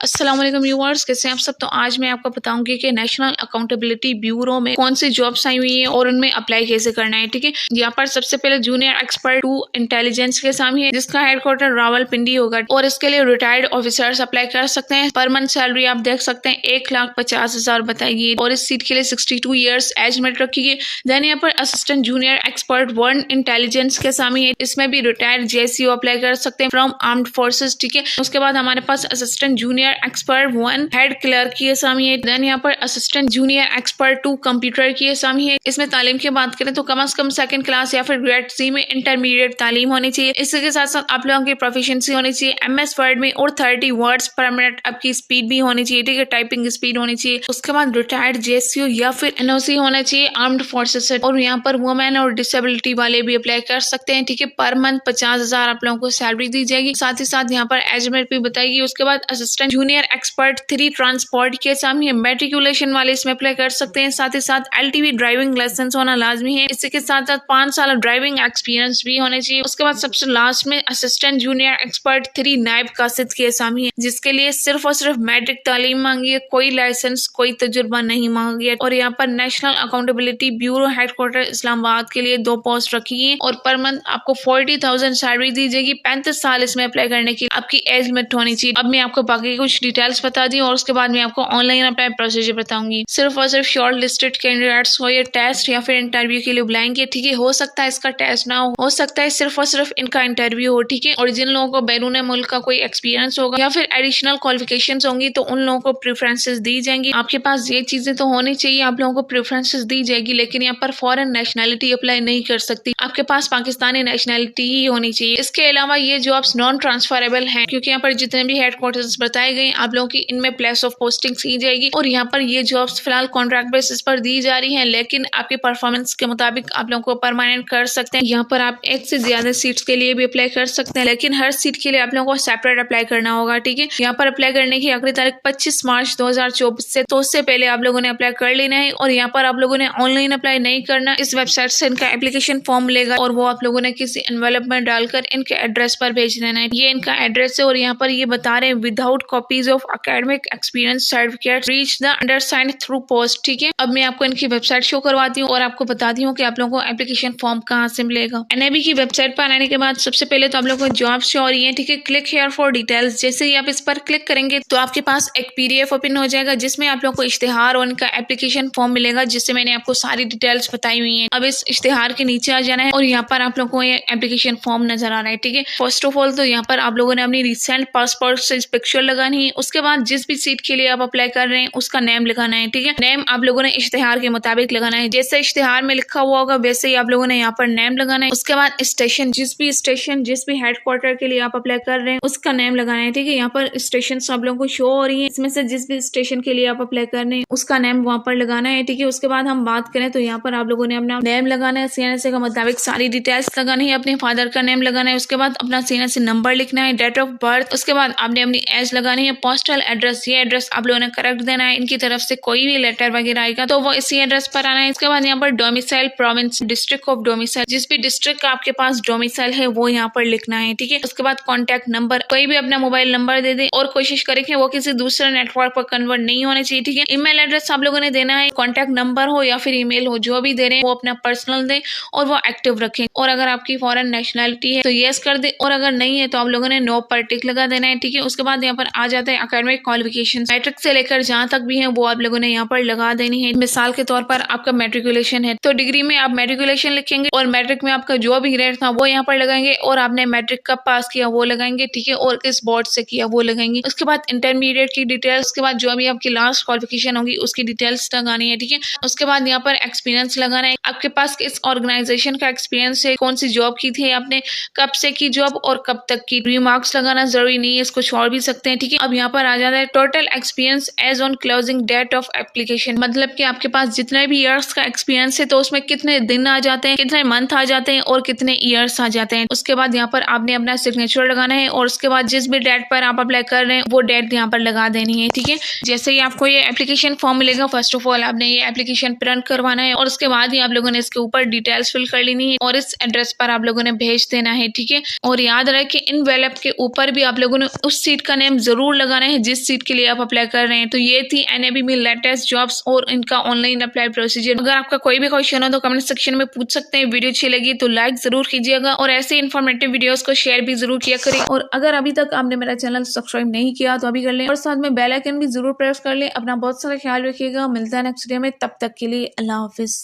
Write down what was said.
अस्सलाम वालेकुम व्यूअर्स, कैसे हैं आप सब। तो आज मैं आपको बताऊंगी कि नेशनल अकाउंटेबिलिटी ब्यूरो में कौन सी जॉब्स आई हुई है और उनमें अप्लाई कैसे करना है। ठीक है, यहाँ पर सबसे पहले जूनियर एक्सपर्ट 2 इंटेलिजेंस के सामने है, जिसका हेडक्वार्टर रावलपिंडी होगा और इसके लिए रिटायर्ड ऑफिसर्स अप्लाई कर सकते हैं। पर मंथ सैलरी आप देख सकते हैं 1,50,000 बताइए और इस सीट के लिए 62 ईयर्स एज लिमिट रखी है। देन यहाँ पर असिस्टेंट जूनियर एक्सपर्ट 1 इंटेलिजेंस के सामने है, इसमें भी रिटायर्ड जेसीओ अप्लाई कर सकते हैं फ्रॉम आर्म्ड फोर्सेस। ठीक है, उसके बाद हमारे पास assistant junior expert 1 head clerk की असामी है। देन यहाँ पर असिस्टेंट जूनियर एक्सपर्ट 2 कंप्यूटर की असामी है। इसमें तालीम की बात करें तो कम से कम सेकंड क्लास या फिर ग्रेड सी में इंटरमीडिएट तालीम होनी चाहिए। इसी के साथ साथ आप लोगों की प्रोफिशिएंसी होनी चाहिए MS वर्ड में और 30 वर्ड्स पर मिनट आपकी स्पीड भी होनी चाहिए। ठीक है, टाइपिंग स्पीड होनी चाहिए। उसके बाद रिटायर्ड जेसीओ या फिर NOC होना चाहिए आर्म्ड फोर्सेस से। और यहाँ पर वुमेन और डिसेबिलिटी वाले भी अप्लाई कर सकते हैं। ठीक है, पर मंथ 50,000 आप लोगों को सैलरी दी जाएगी। साथ ही साथ यहाँ पर एज लिमिट भी बताएगी। उसके बाद असिस्टेंट जूनियर एक्सपर्ट 3 ट्रांसपोर्ट के सामने मैट्रिकुलेशन वाले इसमें अप्लाई कर सकते हैं। साथ ही साथ LTV ड्राइविंग लाइसेंस होना लाजमी है। इसी के साथ साथ 5 साल ड्राइविंग एक्सपीरियंस भी होने चाहिए। उसके बाद सबसे लास्ट में असिस्टेंट जूनियर एक्सपर्ट 3 नायब कासिद के सामने है, जिसके लिए सिर्फ और सिर्फ मैट्रिक तालीम मांगी है, कोई लाइसेंस कोई तजुर्बा नहीं मांगा गया। और यहाँ पर national accountability bureau headquarter Islamabad के लिए 2 पोस्ट रखी है और पर मंथ आपको 40,000 सैलरी दी जाएगी। 35 साल इसमें अप्लाई करने की आपकी एज लिमिट होनी चाहिए। अब मैं आपको बाकी कुछ डिटेल्स बता दी और उसके बाद मैं आपको ऑनलाइन अप्लाई प्रोसीजर बताऊंगी। सिर्फ और सिर्फ शॉर्ट लिस्टेड कैंडिडेट्स को ये टेस्ट या फिर इंटरव्यू के लिए बुलाएंगे। ठीक है, हो सकता है इसका टेस्ट ना हो सकता है सिर्फ और सिर्फ इनका इंटरव्यू हो। ठीक है, और जिन लोगों को बैरून मुल्क का कोई एक्सपीरियंस होगा या फिर एडिशनल क्वालिफिकेशंस होंगी तो उन लोगों को प्रेफरेंसेस दी जाएंगी। आपके पास ये चीजें तो होनी चाहिए, आप लोगों को प्रेफरेंसेस दी जाएगी। लेकिन यहाँ पर फॉरेन नेशनैलिटी अप्लाई नहीं कर सकती, आपके पास पाकिस्तानी नेशनैलिटी ही होनी चाहिए। इसके अलावा ये जॉब्स नॉन ट्रांसफरेबल हैं, क्योंकि यहाँ पर जितने भी हेडक्वार्टर्स बताए गए आप लोगों की इनमें प्लेस ऑफ पोस्टिंग की जाएगी। और यहाँ पर ये जॉब्स फिलहाल कॉन्ट्रैक्ट बेसिस पर दी जा रही हैं, लेकिन आपके परफॉर्मेंस के मुताबिक आप लोगों को परमानेंट कर सकते हैं। यहाँ पर आप 1 से ज्यादा सीट्स के लिए भी अप्लाई कर सकते हैं, लेकिन हर सीट के लिए आप लोगों को सेपरेट अप्लाई करना होगा। ठीक है, यहाँ पर अप्लाई करने की आखिरी तारीख 25 मार्च 2024 से, तो उससे पहले आप लोगों ने अप्लाई कर लेना है। और यहाँ पर आप लोगों ने ऑनलाइन अप्लाई नहीं करना, इस वेबसाइट से इनका एप्लीकेशन फॉर्म मिलेगा और वो आप लोगों ने किसी एनवेलप में डालकर इनके एड्रेस पर भेज देना है। ये इनका एड्रेस है और यहाँ पर ये बता रहे हैं without copies of academic experience certificate reach the undersigned through post. ठीक है, अब मैं आपको इनकी वेबसाइट शो करवाती हूँ और आपको बताती हूँ कि आप लोगों को एप्लीकेशन फॉर्म कहाँ से मिलेगा। NIB की वेबसाइट पर आने के बाद सबसे पहले तो आप लोगों को जॉब शो हो रही है। ठीक है, क्लिक हियर फॉर डिटेल्स। जैसे ही आप इस पर क्लिक करेंगे तो आपके पास एक PDF ओपन हो जाएगा, जिसमें आप लोगों को इश्तेहार और इनका एप्लीकेशन फॉर्म मिलेगा, जिससे मैंने आपको सारी डिटेल्स बताई हुई है। अब इस इश्तेहार के नीचे आ जाना है और यहाँ पर आप लोगों को ये एप्लीकेशन फॉर्म नजर आ रहा है। ठीक है, फर्स्ट ऑफ ऑल तो यहाँ पर आप लोगों ने अपनी रिसेंट पासपोर्ट से पिक्चर लगानी है। उसके बाद जिस भी सीट के लिए आप अप्लाई कर रहे हैं उसका नेम लिखाना है। ठीक है, नेम आप लोगों ने इश्तेहार के मुताबिक लगाना है, जैसे इश्तेहार में लिखा हुआ होगा वैसे ही आप लोगों ने यहाँ पर नेम लगाना है। उसके बाद स्टेशन जिस भी हेडक्वार्टर के लिए आप अप्लाई कर रहे हैं उसका नेम लगाना है। ठीक है, यहाँ पर स्टेशन आप लोगों को शो हो रही है, इसमें से जिस भी स्टेशन के लिए आप अप्लाई कर रहे हैं उसका नेम वहाँ पर लगाना है। ठीक है, उसके बाद हम बात करें तो यहाँ पर आप लोगों ने अपना नेम लगाना है, CNSA के मुताबिक सारी डिटेल्स लगानी है, अपने फादर का नेम लगाना है। उसके बाद अपना CNSA नंबर लिखना है, डेट ऑफ बर्थ। उसके बाद आपने अपनी एज लगानी है, पोस्टल एड्रेस, ये एड्रेस आप लोगों ने करेक्ट देना है। इनकी तरफ से कोई भी लेटर वगैरह आएगा तो वो इसी एड्रेस पर आना है। इसके बाद यहाँ पर domicile province, district of domicile, जिस भी डिस्ट्रिक्ट का आपके पास डोमिसाइल है वो यहाँ पर लिखना है। ठीक है, उसके बाद कॉन्टैक्ट नंबर, कोई भी अपना मोबाइल नंबर दे दे और कोशिश करें कि वो किसी दूसरे नेटवर्क पर कन्वर्ट नहीं होने चाहिए। ठीक है, ईमेल एड्रेस आप लोगों ने देना है, कॉन्टैक्ट नंबर हो या फिर ईमेल हो, जो भी दे रहे हैं वो अपना पर्सनल दे और वो एक्टिव रखें। और अगर आपकी फॉरेन नेशनैलिटी है तो यस कर दे, और अगर नहीं है तो आप लोगों ने नो पर टिक लगा देना है। ठीक है, उसके बाद यहाँ पर आ जाता है एकेडमिक क्वालिफिकेशन, मैट्रिक से लेकर जहाँ तक भी है वो आप लोगों ने यहाँ पर लगा देनी है। मिसाल के तौर पर आपका मैट्रिकुलेशन है तो डिग्री में आप मैट्रिकुलेशन लिखेंगे और मैट्रिक में आपका जो भी ग्रेड था वो यहाँ पर लगाएंगे और आपने मैट्रिक कब पास किया वो लगाएंगे। ठीक है, और किस बोर्ड से किया वो लगाएंगे। उसके बाद इंटरमीडिएट की डिटेल्स, उसके बाद जो भी आपकी लास्ट क्वालिफिकेशन होगी उसकी डिटेल्स लगानी है। ठीक है, उसके बाद यहाँ पर एक्सपीरियंस लगाना है, आपके पास किस ऑर्गेनाइजेशन का एक्सपीरियंस है, कौन सी जॉब की थी आपने, कब से की जॉब और कब तक की। रिमार्क्स लगाना जरूरी नहीं है, इसको छोड़ भी सकते हैं। ठीक है, अब यहाँ पर आ जाता है total experience as on closing date of application, मतलब कि आपके पास जितने भी ईयर्स का एक्सपीरियंस है तो उसमें कितने दिन आ जाते हैं, कितने मंथ आ जाते हैं और कितने ईयर्स आ जाते हैं। उसके बाद यहाँ पर आपने अपना सिग्नेचर लगाना है और उसके बाद जिस भी डेट पर आप अप्लाई कर रहे हैं वो डेट यहाँ पर लगा देनी है। ठीक है, जैसे ही आपको ये एप्लीकेशन फॉर्म मिलेगा फर्स्ट ऑफ ऑल आपने ये एप्लीकेशन प्रिंट करवाना है और उसके बाद ही आप लोगों ने इसके ऊपर डिटेल्स फिल कर लेनी है और इस एड्रेस पर आप लोगों ने भेज देना है। ठीक है, और याद रहे कि इनवेलप के ऊपर भी आप लोगों ने उस सीट का नेम जरूर जरूर लगाना है जिस सीट के लिए आप अप्लाई कर रहे हैं। तो ये थी NAB में लेटेस्ट जॉब्स और इनका ऑनलाइन अप्लाई प्रोसीजर। अगर आपका कोई भी क्वेश्चन हो तो कमेंट सेक्शन में पूछ सकते हैं। वीडियो अच्छी लगी तो लाइक जरूर कीजिएगा और ऐसे इन्फॉर्मेटिव वीडियोस को शेयर भी जरूर किया करें। और अगर अभी तक आपने मेरा चैनल सब्सक्राइब नहीं किया तो अभी कर लें और साथ में बेल आइकन भी जरूर प्रेस कर लें। अपना बहुत सारा ख्याल रखिएगा। मिलता है नेक्स्ट वीडियो में, तब तक के लिए अल्लाह हाफिज।